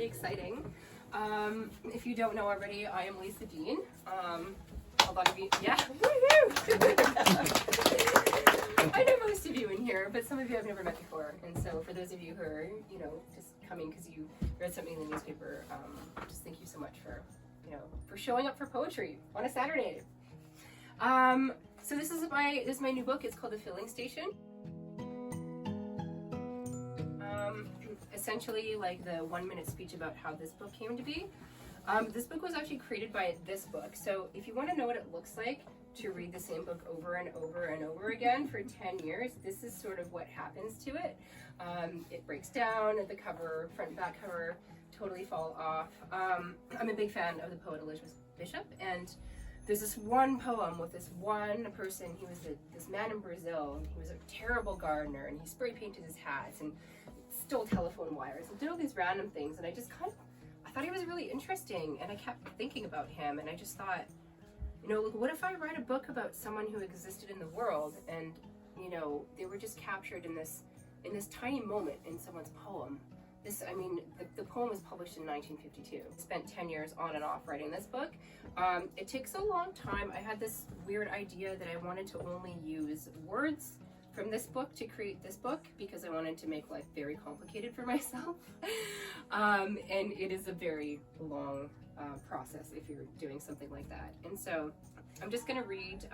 exciting. If you don't know already, I am Leesa Dean. A lot of you, yeah, woohoo! I know most of you in here, but some of you I've never met before. And so for those of you who are, just coming because you read something in the newspaper, just thank you so much for, for showing up for poetry on a Saturday. So this is my new book. It's called The Filling Station. Essentially like the 1-minute speech about how this book came to be. This book was actually created by this book. So if you want to know what it looks like to read the same book over and over and over again for 10 years, this is sort of what happens to it. It breaks down at the cover, front and back cover, totally fall off. I'm a big fan of the poet Elizabeth Bishop, and there's this one poem with this one person. He was this man in Brazil. He was a terrible gardener, and he spray painted his hats and stole telephone wires and did all these random things. And I thought he was really interesting, and I kept thinking about him, and I just thought, what if I write a book about someone who existed in the world, and they were just captured in this tiny moment in someone's poem. The poem was published in 1952. I spent 10 years on and off writing this book. It takes a long time. I had this weird idea that I wanted to only use words from this book to create this book because I wanted to make life very complicated for myself. And it is a very long process if you're doing something like that. And so I'm just going to read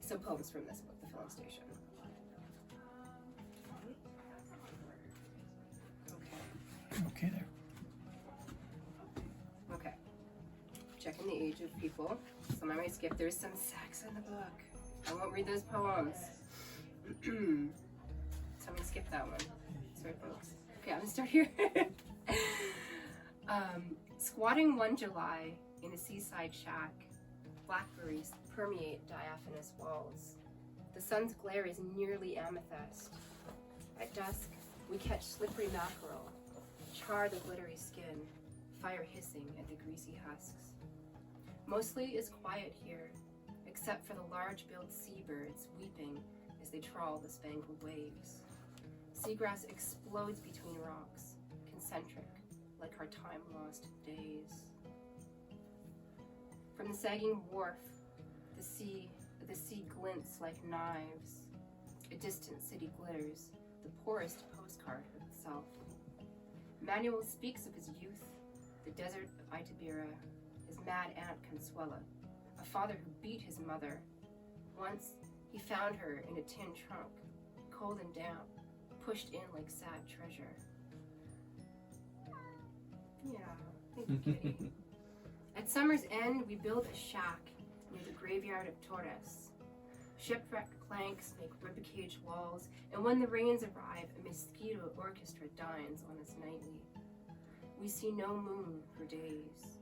some poems from this book, The Filling Station. Okay there. Okay. Checking the age of people. Some I might skip. There's some sex in the book. I won't read those poems. So I'm gonna skip that one. Sorry, folks. Okay, I'm gonna start here. Squatting one July in a seaside shack, blackberries permeate diaphanous walls. The sun's glare is nearly amethyst. At dusk, we catch slippery mackerel, char the glittery skin, fire hissing at the greasy husks. Mostly is quiet here, except for the large-billed seabirds weeping as they trawl the spangled waves. Seagrass explodes between rocks, concentric, like our time-lost days. From the sagging wharf, the sea glints like knives. A distant city glitters, the poorest postcard of itself. Manuel speaks of his youth, the desert of Itabira, his mad aunt Consuela, a father who beat his mother. Once, he found her in a tin trunk, cold and damp, pushed in like sad treasure. Yeah, thank you, Kitty. At summer's end, we build a shack near the graveyard of Torres. Shipwrecked planks make ribcage walls, and when the rains arrive, a mosquito orchestra dines on us nightly. We see no moon for days,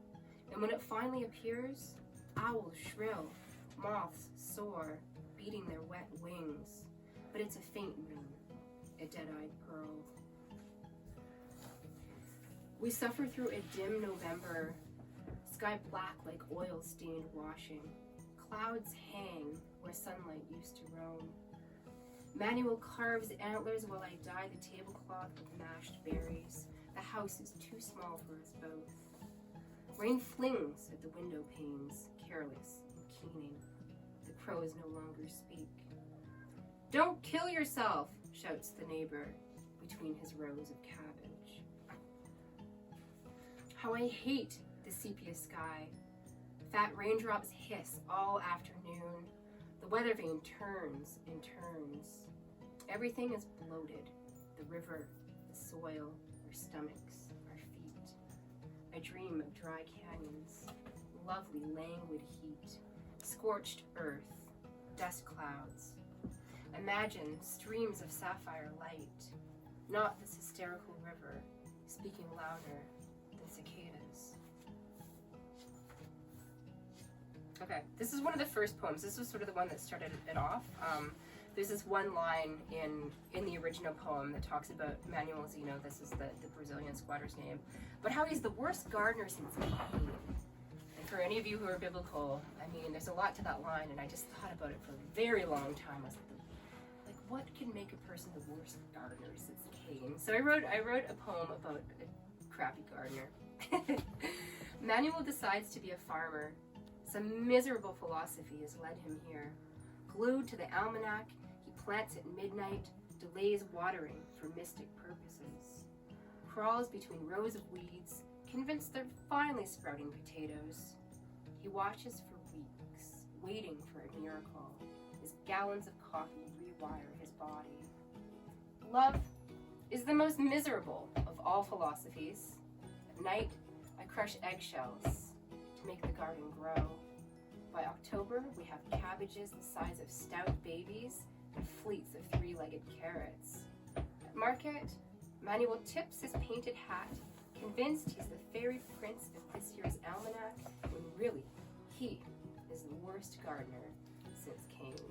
and when it finally appears, owls shrill, moths soar, beating their wet wings. But it's a faint moon, a dead-eyed pearl. We suffer through a dim November, sky black like oil-stained washing. Clouds hang where sunlight used to roam. Manuel carves antlers while I dye the tablecloth with mashed berries. The house is too small for us both. Rain flings at the window panes, careless and keening. The crows no longer speak. "Don't kill yourself," shouts the neighbor between his rows of cabbage. How I hate the sepia sky. Fat raindrops hiss all afternoon. The weather vane turns and turns. Everything is bloated. The river, the soil, our stomachs, our feet. I dream of dry canyons, lovely languid heat, scorched earth, dust clouds. Imagine streams of sapphire light, not this hysterical river, speaking louder than cicadas. Okay, this is one of the first poems. This was sort of the one that started it off. There's this one line in the original poem that talks about Manuel Zeno, this is the Brazilian squatter's name, but how he's the worst gardener since Cain. And for any of you who are biblical, there's a lot to that line, and I just thought about it for a very long time. I was like, what can make a person the worst gardener since Cain? So I wrote a poem about a crappy gardener. Manuel decides to be a farmer. Some miserable philosophy has led him here. Glued to the almanac, he plants at midnight, delays watering for mystic purposes. Crawls between rows of weeds, convinced they're finally sprouting potatoes. He watches for weeks, waiting for a miracle. His gallons of coffee rewire his body. Love is the most miserable of all philosophies. At night, I crush eggshells to make the garden grow. By October, we have cabbages the size of stout babies and fleets of three-legged carrots. At market, Manuel tips his painted hat, convinced he's the fairy prince of this year's almanac, when really, he is the worst gardener since Cain.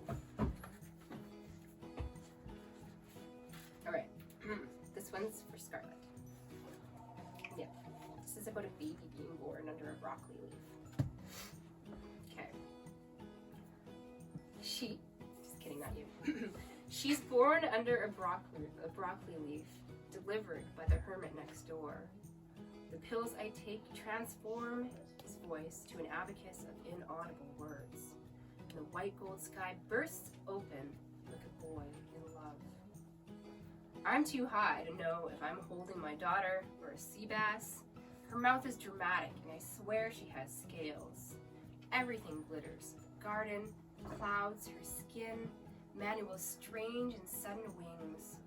All right, this one's for Scarlett. Yeah, this is about a baby being born under a broccoli leaf. Okay. Just kidding, not you. She's born under a broccoli leaf, delivered by the hermit next door. The pills I take transform his voice to an abacus of inaudible words. And the white gold sky bursts open like a boy in love. I'm too high to know if I'm holding my daughter or a sea bass. Her mouth is dramatic, and I swear she has scales. Everything glitters. Garden, clouds, her skin, Manuel's strange and sudden wings.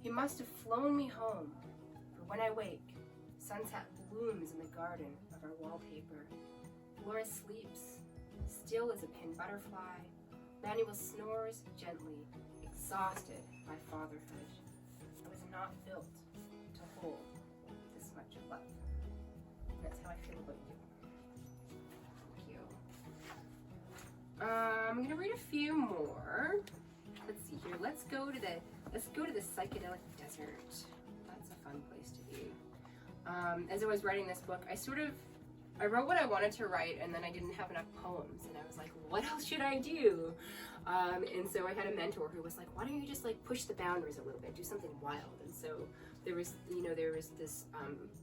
He must have flown me home, for when I wake, sunset blooms in the garden of our wallpaper. Laura sleeps, still as a pin butterfly. Manuel snores gently, exhausted by fatherhood. I was not built to hold this much love. That's how I feel about you. Thank you. I'm gonna read a few more. Let's see here. Let's go to the psychedelic desert. That's a fun place to be. As I was writing this book, I wrote what I wanted to write, and then I didn't have enough poems, and I was like, what else should I do? And so I had a mentor who was like, why don't you just like push the boundaries a little bit, do something wild? And so there was this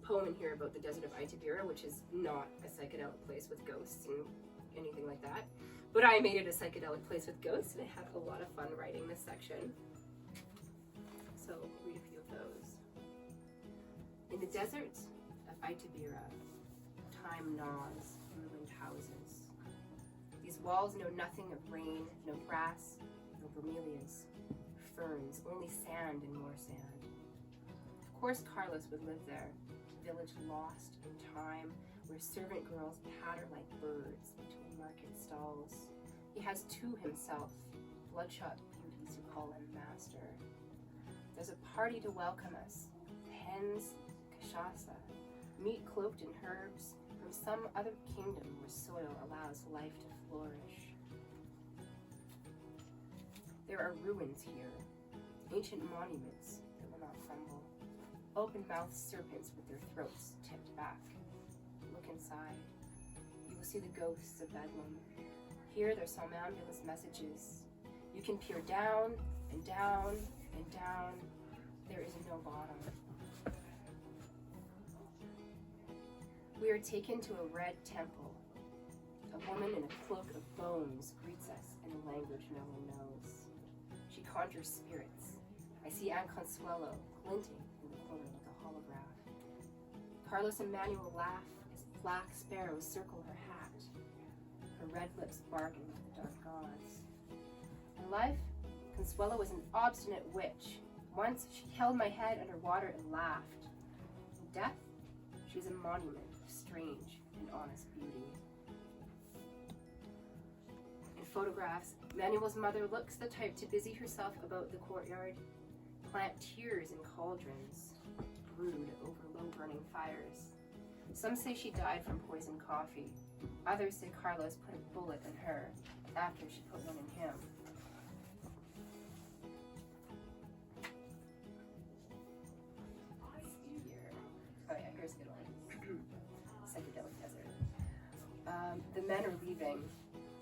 poem in here about the desert of Itabira, which is not a psychedelic place with ghosts and anything like that. But I made it a psychedelic place with ghosts, and I had a lot of fun writing this section. So I'll read a few of those. In the desert of Itabira, time gnaws ruined houses. These walls know nothing of rain, no grass, no bromelias, ferns, only sand and more sand. Of course Carlos would live there, village lost in time, where servant girls patter like birds between market stalls. He has two himself, bloodshot beauties who call him master. There's a party to welcome us, hens, cachaça, meat cloaked in herbs, from some other kingdom where soil allows life to flourish. There are ruins here, ancient monuments that will not crumble, open-mouthed serpents with their throats tipped back. Look inside. You will see the ghosts of Bedlam. Here their somnambulous messages. You can peer down and down and down. There is no bottom. We are taken to a red temple. A woman in a cloak of bones greets us in a language no one knows. She conjures spirits. I see Aunt Consuelo glinting in the corner like a holograph. Carlos and Manuel laugh as black sparrows circle her hat. Her red lips bargain with the dark gods. In life, Consuelo was an obstinate witch. Once she held my head under water and laughed. In death, she was a monument of strange and honest beauty. In photographs, Manuel's mother looks the type to busy herself about the courtyard, plant tears in cauldrons, brood over low-burning fires. Some say she died from poisoned coffee. Others say Carlos put a bullet in her after she put one in him. Oh yeah, here's a good one. Psychedelic desert. The men are leaving.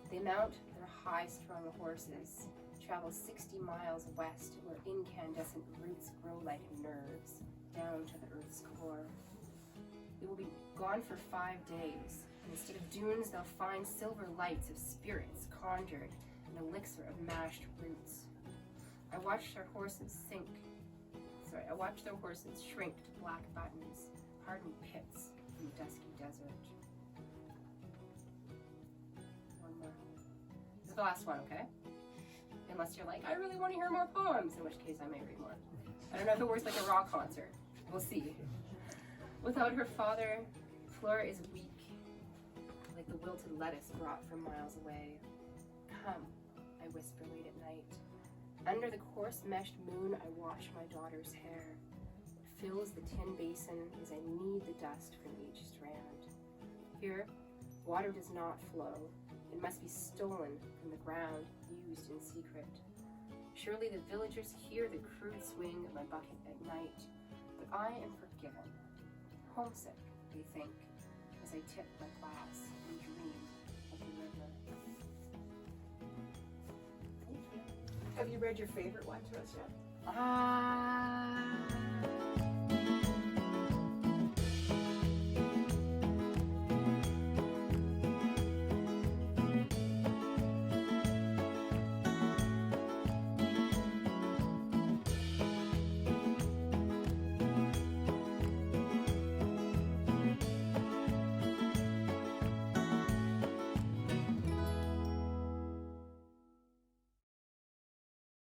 They mount their high-strung horses, travel 60 miles west where incandescent roots grow like nerves down to the earth's core. They will be gone for 5 days. Instead of dunes, they'll find silver lights of spirits conjured, an elixir of mashed roots. I watched their horses shrink to black buttons, hardened pits in the dusky desert. One more. This is the last one, okay? Unless you're like, I really want to hear more poems, in which case I may read more. I don't know if it works like a rock concert. We'll see. Without her father, Flora is weak, like the wilted lettuce brought from miles away. Come, I whisper late at night. Under the coarse meshed moon, I wash my daughter's hair. It fills the tin basin as I knead the dust from each strand. Here, water does not flow. It must be stolen from the ground, used in secret. Surely the villagers hear the crude swing of my bucket at night, but I am forgiven. Homesick, they think, as I tip my glass and dream of the river. Have you read your favorite one to us yet?